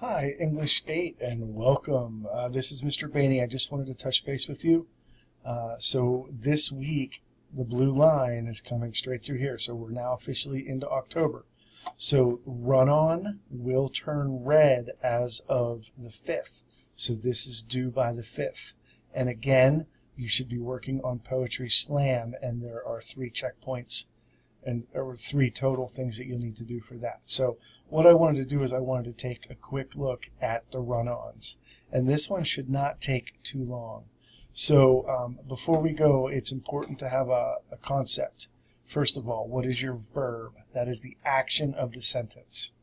Hi, English 8, and welcome. This is Mr. Bainey. I just wanted to touch base with you. So this week, the blue line is coming straight through here. So we're now officially into October. So run-on will turn red as of the 5th. So this is due by the 5th. And again, you should be working on Poetry Slam, and there are 3 checkpoints. And there were 3 total things that you'll need to do for that. So what I wanted to do is I wanted to take a quick look at the run-ons. And this one should not take too long. So before we go, it's important to have a concept. First of all, what is your verb? That is the action of the sentence.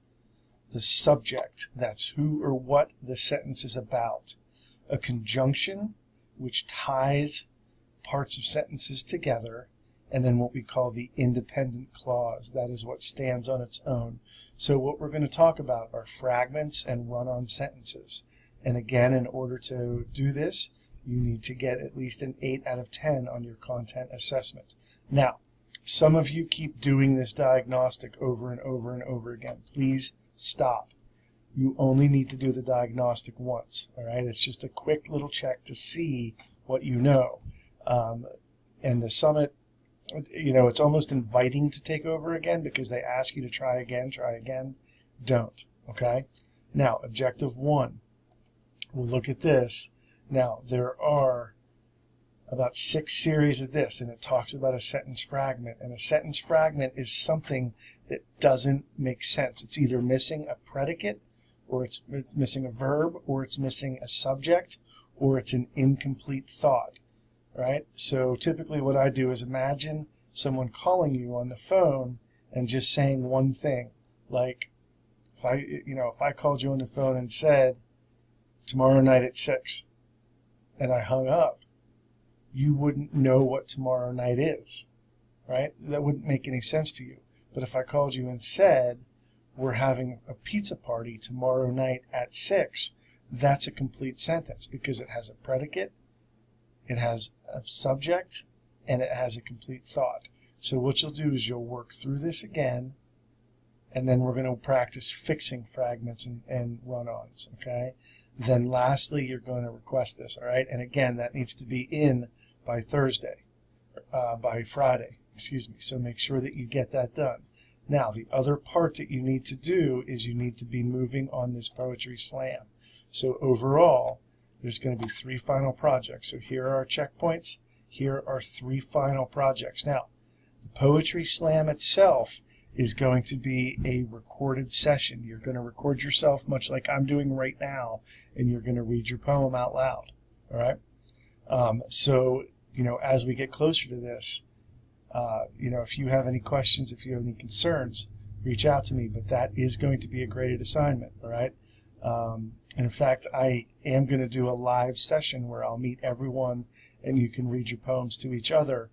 The subject, that's who or what the sentence is about. A conjunction, which ties parts of sentences together. And then what we call the independent clause. That is what stands on its own. So what we're going to talk about are fragments and run-on sentences. And again, in order to do this, you need to get at least an 8 out of 10 on your content assessment. Now, some of you keep doing this diagnostic over and over and over again. Please stop. You only need to do the diagnostic once. All right? It's just a quick little check to see what you know. And the summit, you know, it's almost inviting to take over again because they ask you to try again. Don't. Okay? Now, objective 1. We'll look at this. Now, there are about 6 series of this, and it talks about a sentence fragment. And a sentence fragment is something that doesn't make sense. It's either missing a predicate, or it's missing a verb, or it's missing a subject, or it's an incomplete thought. Right? So typically what I do is imagine someone calling you on the phone and just saying one thing. Like if I called you on the phone and said, tomorrow night at 6, and I hung up, you wouldn't know what tomorrow night is. Right? That wouldn't make any sense to you. But if I called you and said, we're having a pizza party tomorrow night at 6, that's a complete sentence because it has a predicate, it has a subject, and it has a complete thought. So what you'll do is you'll work through this again, and then we're going to practice fixing fragments and run-ons, okay? Then lastly, you're going to request this, all right? And again, that needs to be in by Friday, excuse me. So make sure that you get that done. Now, the other part that you need to do is you need to be moving on this Poetry Slam. So overall, there's going to be 3 final projects. So here are our checkpoints. Here are 3 final projects. Now, the Poetry Slam itself is going to be a recorded session. You're going to record yourself much like I'm doing right now, and you're going to read your poem out loud. All right? So, as we get closer to this, if you have any questions, if you have any concerns, reach out to me. But that is going to be a graded assignment. All right? In fact, I am going to do a live session where I'll meet everyone and you can read your poems to each other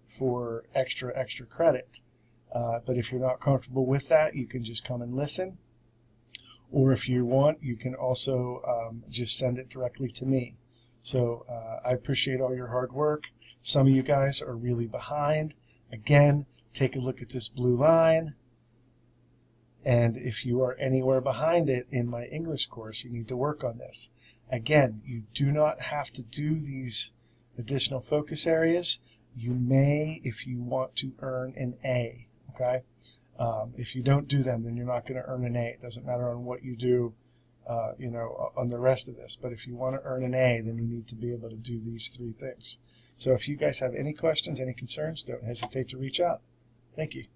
for extra credit. But if you're not comfortable with that, you can just come and listen. Or if you want, you can also just send it directly to me. So I appreciate all your hard work. Some of you guys are really behind. Again, take a look at this blue line. And if you are anywhere behind it in my English course, you need to work on this. Again, you do not have to do these additional focus areas. You may if you want to earn an A. Okay? If you don't do them, then you're not going to earn an A. It doesn't matter on what you do, on the rest of this. But if you want to earn an A, then you need to be able to do these 3 things. So if you guys have any questions, any concerns, don't hesitate to reach out. Thank you.